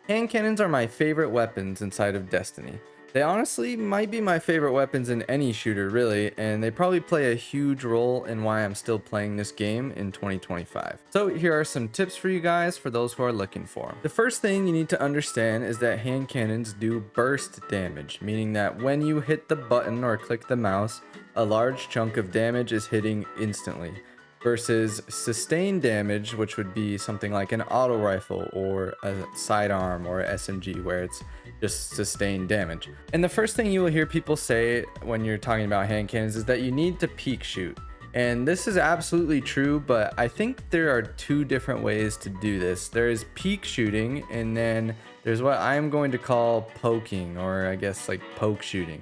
Hand cannons are my favorite weapons inside of Destiny. They honestly might be my favorite weapons in any shooter really, and they probably play a huge role in why I'm still playing this game in 2025. So here are some tips for you guys for those who are looking for them. The first thing you need to understand is that hand cannons do burst damage, meaning that when you hit the button or click the mouse, a large chunk of damage is hitting instantly versus sustained damage, which would be something like an auto rifle or a sidearm or a SMG, where it's just sustained damage. And the first thing you will hear people say when you're talking about hand cannons is that you need to peek shoot. And this is absolutely true, but I think there are two different ways to do this. There is peek shooting, and then there's what I'm going to call poking, or I guess like poke shooting.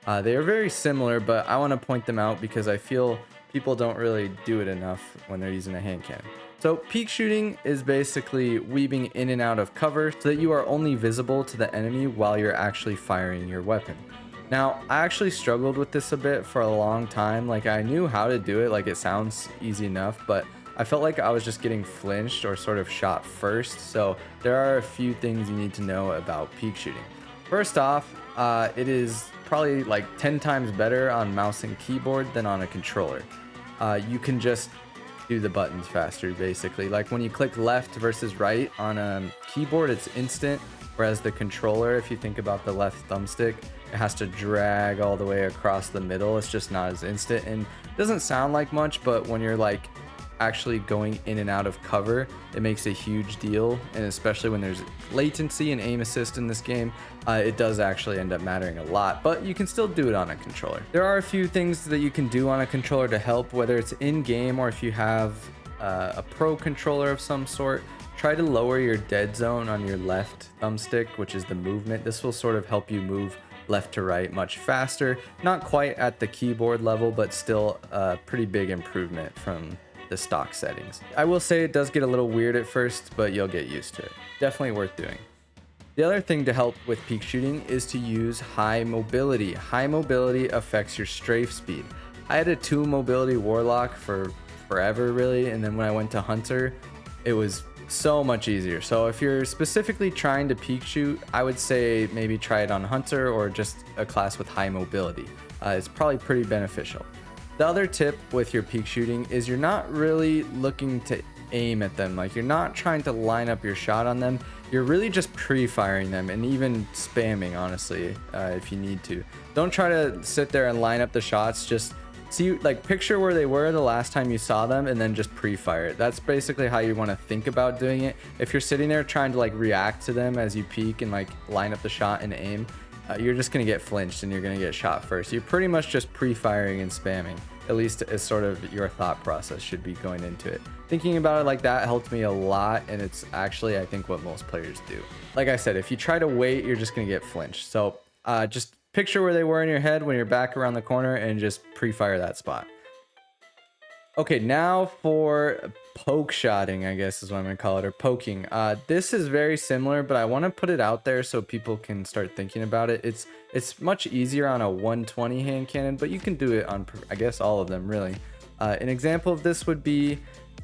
They are very similar, but I want to point them out because I feel people don't really do it enough when they're using a hand cannon. So peek shooting is basically weaving in and out of cover so that you are only visible to the enemy while you're actually firing your weapon. Now, I actually struggled with this a bit for a long time. Like, I knew how to do it, like it sounds easy enough, but I felt like I was just getting flinched or sort of shot first. So there are a few things you need to know about peek shooting. First off, it is probably like 10 times better on mouse and keyboard than on a controller. You can just do the buttons faster, basically. Like when you click left versus right on a keyboard, it's instant, whereas the controller, if you think about the left thumbstick, it has to drag all the way across the middle. It's just not as instant, and it doesn't sound like much, but when you're like actually going in and out of cover, it makes a huge deal. And especially when there's latency and aim assist in this game, it does actually end up mattering a lot, but you can still do it on a controller. There are a few things that you can do on a controller to help, whether it's in game or if you have a pro controller of some sort. Try to lower your dead zone on your left thumbstick, which is the movement. This will sort of help you move left to right much faster. Not quite at the keyboard level, but still a pretty big improvement from the stock settings. I will say it does get a little weird at first, but you'll get used to it. Definitely worth doing. The other thing to help with peek shooting is to use high mobility. High mobility affects your strafe speed. I had a 2 mobility warlock for forever really, and then when I went to hunter, it was so much easier. So if you're specifically trying to peek shoot, I would say maybe try it on hunter or just a class with high mobility. It's probably pretty beneficial. The other tip with your peek shooting is you're not really looking to aim at them. Like, you're not trying to line up your shot on them. You're really just pre-firing them and even spamming, honestly, if you need to. Don't try to sit there and line up the shots. Just see, like, picture where they were the last time you saw them and then just pre-fire it. That's basically how you want to think about doing it. If you're sitting there trying to like react to them as you peek and like line up the shot and aim, you're just going to get flinched and you're going to get shot first. You're pretty much just pre-firing and spamming, at least as sort of your thought process should be going into it. Thinking about it like that helped me a lot, and it's actually, I think, what most players do. Like I said, if you try to wait, you're just going to get flinched. So just picture where they were in your head when you're back around the corner and just pre-fire that spot. Okay, now for poke shotting, I guess is what I'm gonna call it, or poking. This is very similar, but I want to put it out there so people can start thinking about it. It's much easier on a 120 hand cannon, but you can do it on, I guess, all of them really. An example of this would be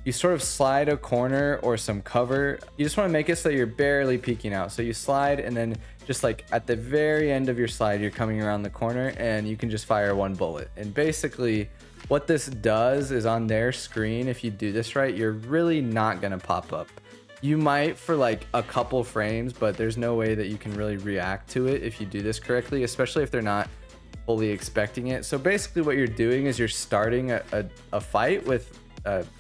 you sort of slide a corner or some cover. You just want to make it so you're barely peeking out. So you slide, and then just like at the very end of your slide, you're coming around the corner and you can just fire 1 bullet. And basically what this does is on their screen, if you do this right, you're really not going to pop up. You might for like a couple frames, but there's no way that you can really react to it if you do this correctly, especially if they're not fully expecting it. So basically what you're doing is you're starting a fight with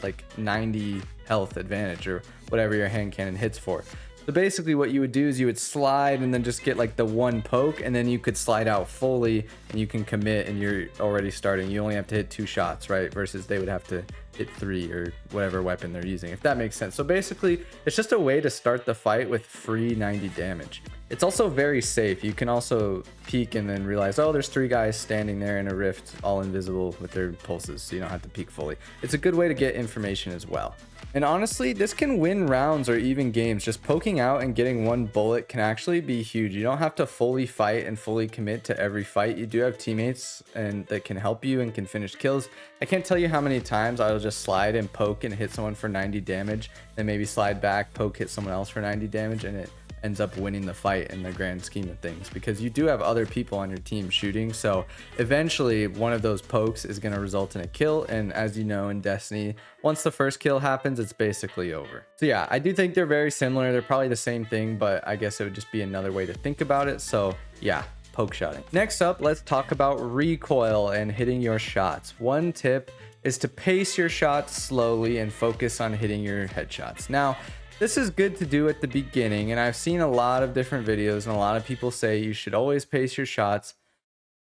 like 90 health advantage or whatever your hand cannon hits for. So basically what you would do is you would slide and then just get like the 1 poke, and then you could slide out fully and you can commit and you're already starting. You only have to hit 2 shots, right? Versus they would have to hit 3 or whatever weapon they're using, if that makes sense. So basically it's just a way to start the fight with free 90 damage. It's also very safe. You can also peek and then realize, oh, there's 3 guys standing there in a rift, all invisible with their pulses, so you don't have to peek fully. It's a good way to get information as well. And honestly, this can win rounds or even games. Just poking out and getting 1 bullet can actually be huge. You don't have to fully fight and fully commit to every fight. You do have teammates and that can help you and can finish kills. I can't tell you how many times I'll just slide and poke and hit someone for 90 damage, then maybe slide back, poke, hit someone else for 90 damage, and it ends up winning the fight in the grand scheme of things, because you do have other people on your team shooting. So eventually one of those pokes is going to result in a kill. And as you know, in Destiny, once the first kill happens, it's basically over. So yeah, I do think they're very similar. They're probably the same thing, but I guess it would just be another way to think about it. So yeah, poke shotting. Next up, let's talk about recoil and hitting your shots. One tip is to pace your shots slowly and focus on hitting your headshots. Now, this is good to do at the beginning, and I've seen a lot of different videos and a lot of people say you should always pace your shots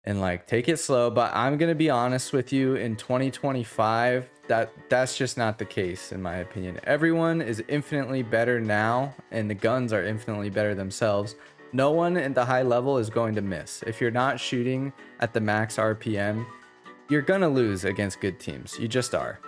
and like take it slow, but I'm gonna be honest with you, in 2025, that's just not the case in my opinion. Everyone is infinitely better now, and the guns are infinitely better themselves. No one at the high level is going to miss. If you're not shooting at the max RPM, you're gonna lose against good teams. You just are.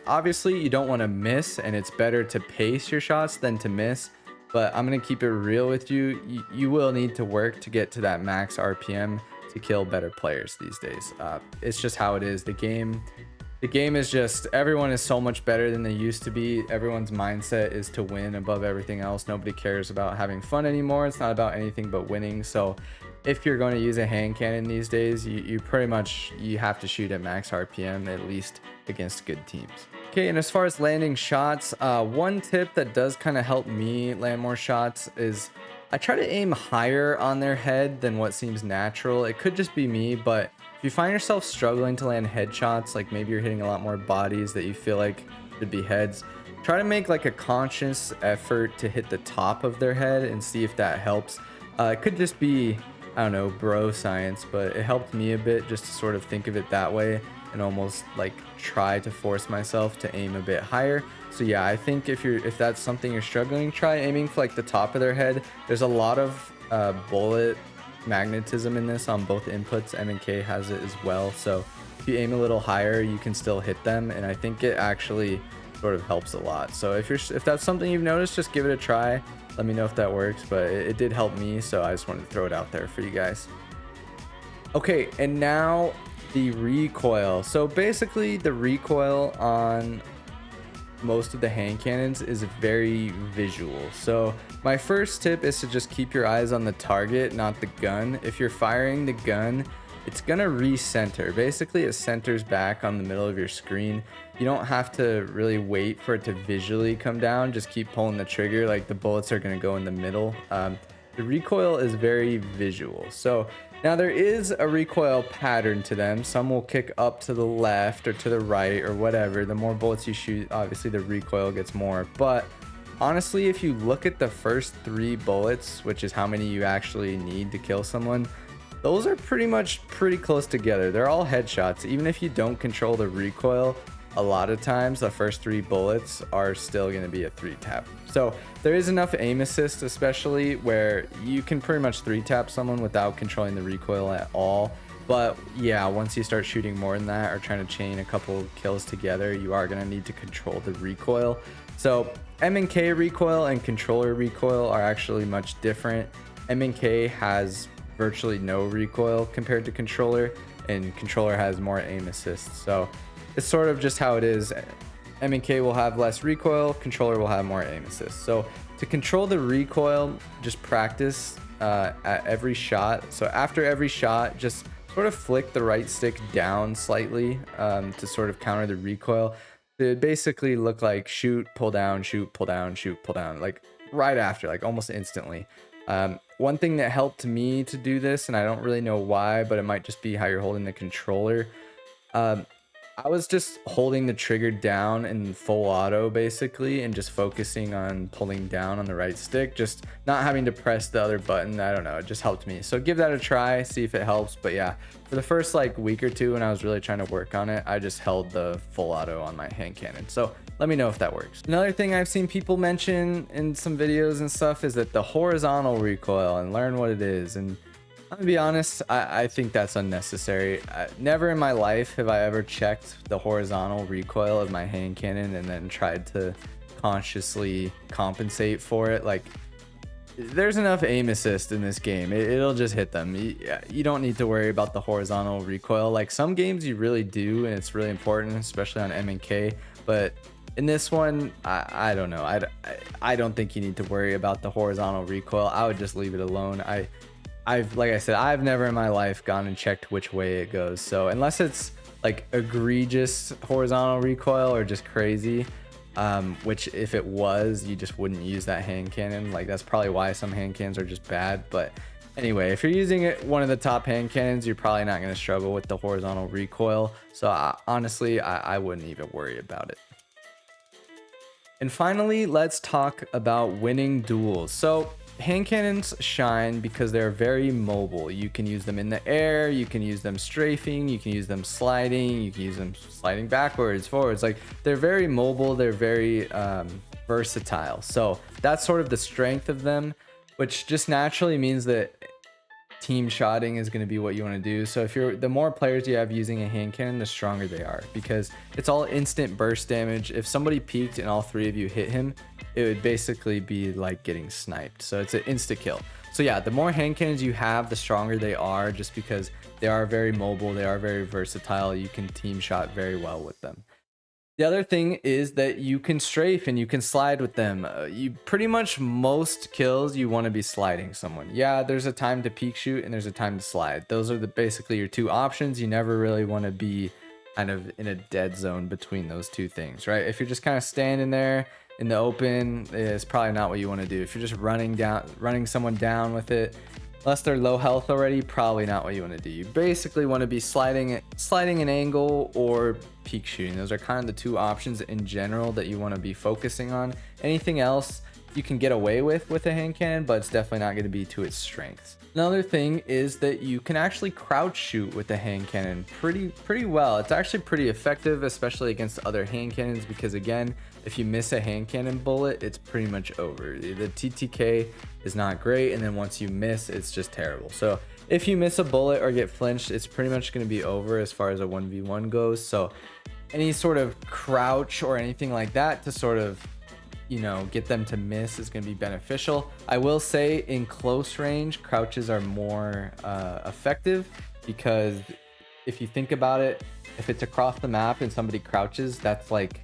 Obviously you don't want to miss, and it's better to pace your shots than to miss, but I'm gonna keep it real with you. You will need to work to get to that max RPM to kill better players these days. It's just how it is. The game is just, everyone is so much better than they used to be. Everyone's mindset is to win above everything else. Nobody cares about having fun anymore. It's not about anything but winning. So if you're going to use a hand cannon these days, you pretty much, you have to shoot at max RPM, at least against good teams. Okay, and as far as landing shots, one tip that does kind of help me land more shots is I try to aim higher on their head than what seems natural. It could just be me, but if you find yourself struggling to land headshots, like maybe you're hitting a lot more bodies that you feel like should be heads, try to make like a conscious effort to hit the top of their head and see if that helps. It could just be, I don't know, bro science, but it helped me a bit just to sort of think of it that way and almost like try to force myself to aim a bit higher. So yeah, I think if that's something you're struggling, try aiming for like the top of their head. There's a lot of bullet magnetism in this on both inputs. M&K has it as well. So if you aim a little higher, you can still hit them, and I think it actually sort of helps a lot. So if that's something you've noticed, just give it a try. Let me know if that works, but it did help me, so I just wanted to throw it out there for you guys. Okay, and now the recoil. So basically the recoil on most of the hand cannons is very visual. So my first tip is to just keep your eyes on the target, not the gun. If you're firing the gun, it's gonna recenter. Basically it centers back on the middle of your screen. You don't have to really wait for it to visually come down. Just keep pulling the trigger. Like the bullets are gonna go in the middle. The recoil is very visual. So now there is a recoil pattern to them. Some will kick up to the left or to the right or whatever. The more bullets you shoot, obviously the recoil gets more. But honestly, if you look at the first 3 bullets, which is how many you actually need to kill someone, those are pretty close together. They're all headshots. Even if you don't control the recoil, a lot of times the first 3 bullets are still going to be a 3-tap. So there is enough aim assist, especially where you can pretty much 3-tap someone without controlling the recoil at all. But yeah, once you start shooting more than that or trying to chain a couple kills together, you are going to need to control the recoil. So M&K recoil and controller recoil are actually much different. M&K has virtually no recoil compared to controller, and controller has more aim assist. So it's sort of just how it is. M&K will have less recoil, controller will have more aim assist. So to control the recoil, just practice at every shot. So after every shot, just sort of flick the right stick down slightly to sort of counter the recoil. It basically look like shoot, pull down, shoot, pull down, shoot, pull down, like right after, like almost instantly. One thing that helped me to do this, and I don't really know why, but it might just be how you're holding the controller. I was just holding the trigger down in full auto basically, and just focusing on pulling down on the right stick, just not having to press the other button. I don't know, it just helped me. So give that a try, see if it helps. But yeah, for the first like week or two when I was really trying to work on it, I just held the full auto on my hand cannon. So let me know if that works. Another thing I've seen people mention in some videos and stuff is that the horizontal recoil, and learn what it is. And I'm gonna be honest, I think that's unnecessary. Never in my life have I ever checked the horizontal recoil of my hand cannon and then tried to consciously compensate for it. Like, there's enough aim assist in this game. It'll just hit them. You don't need to worry about the horizontal recoil. Like some games you really do, and it's really important, especially on M&K. But In this one, I don't know. I don't think you need to worry about the horizontal recoil. I would just leave it alone. Like I said, I've never in my life gone and checked which way it goes. So unless it's like egregious horizontal recoil or just crazy, which if it was, you just wouldn't use that hand cannon. Like that's probably why some hand cannons are just bad. But anyway, if you're using it, one of the top hand cannons, you're probably not going to struggle with the horizontal recoil. So honestly, I wouldn't even worry about it. And finally, let's talk about winning duels. So hand cannons shine because they're very mobile. You can use them in the air, you can use them strafing, you can use them sliding, you can use them sliding backwards, forwards. Like they're very mobile, they're very versatile. So that's sort of the strength of them, which just naturally means that team shotting is going to be what you want to do. So if you're, the more players you have using a hand cannon, the stronger they are, because it's all instant burst damage. If somebody peeked and all three of you hit him, it would basically be like getting sniped. So it's an insta kill. So yeah, the more hand cannons you have, the stronger they are, just because they are very mobile, they are very versatile. You can team shot very well with them. The other thing is that you can strafe and you can slide with them. You pretty much most kills you want to be sliding someone. Yeah, there's a time to peek shoot and there's a time to slide. Those are basically your two options. You never really want to be kind of in a dead zone between those two things, right? If you're just kind of standing there in the open, it's probably not what you want to do. If you're just running someone down with it, unless they're low health already, probably not what you want to do. You basically want to be sliding an angle or peek shooting. Those are kind of the two options in general that you want to be focusing on. Anything else you can get away with a hand cannon, but it's definitely not going to be to its strengths. Another thing is that you can actually crouch shoot with the hand cannon pretty well. It's actually pretty effective, especially against other hand cannons, because again, if you miss a hand cannon bullet, it's pretty much over. The TTK is not great, and then once you miss, it's just terrible. So if you miss a bullet or get flinched, it's pretty much going to be over as far as a 1v1 goes. So any sort of crouch or anything like that to sort of, you know, get them to miss is going to be beneficial. I will say in close range, crouches are more effective, because if you think about it, if it's across the map and somebody crouches, that's like,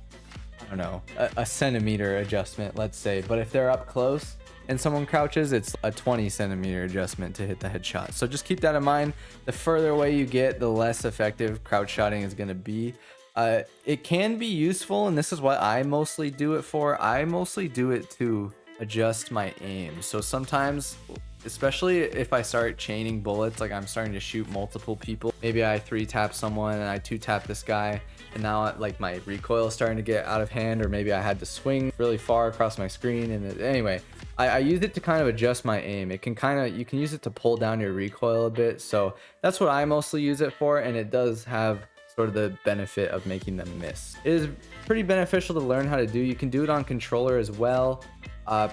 I don't know, a centimeter adjustment, let's say. But if they're up close and someone crouches, it's a 20 centimeter adjustment to hit the headshot. So just keep that in mind. The further away you get, the less effective crouch shotting is going to be. It can be useful, and this is what I mostly do it for. I mostly do it to adjust my aim. So sometimes, especially if I start chaining bullets, like I'm starting to shoot multiple people, maybe I 3-tap someone and I 2-tap this guy, and now like my recoil is starting to get out of hand, or maybe I had to swing really far across my screen. And anyway, I use it to kind of adjust my aim. It can you can use it to pull down your recoil a bit. So that's what I mostly use it for, and it does have sort of the benefit of making them miss. It is pretty beneficial to learn how to do. You can do it on controller as well.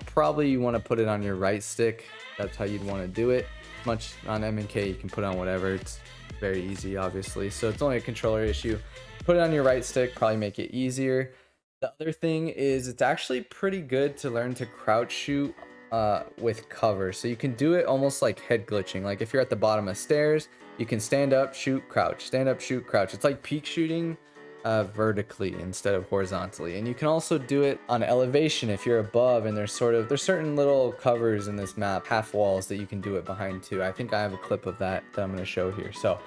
Probably you want to put it on your right stick. That's how you'd want to do it. Much on M&K, you can put on whatever. It's very easy, obviously. So it's only a controller issue. Put it on your right stick, probably make it easier. The other thing is it's actually pretty good to learn to crouch shoot with cover. So you can do it almost like head glitching. Like if you're at the bottom of stairs, you can stand up, shoot, crouch, stand up, shoot, crouch. It's like peek shooting vertically instead of horizontally. And you can also do it on elevation if you're above, and there's certain little covers in this map, half walls, that you can do it behind too. I think I have a clip of that I'm going to show here. So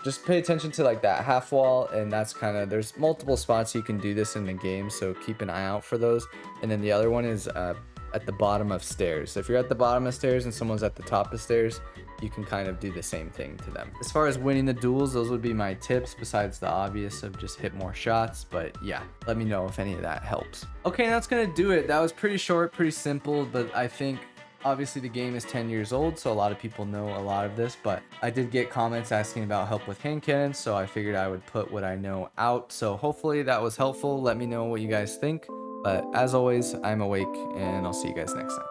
just pay attention to like that half wall, and that's kind of, there's multiple spots you can do this in the game, so keep an eye out for those. And then the other one is at the bottom of stairs. So if you're at the bottom of stairs and someone's at the top of stairs, you can kind of do the same thing to them. As far as winning the duels, those would be my tips, besides the obvious of just hit more shots. But yeah, let me know if any of that helps. Okay, that's gonna do it. That was pretty short, pretty simple, but I think obviously the game is 10 years old, so a lot of people know a lot of this, but I did get comments asking about help with hand cannons, so I figured I would put what I know out. So hopefully that was helpful. Let me know what you guys think. But as always, I'm awake, and I'll see you guys next time.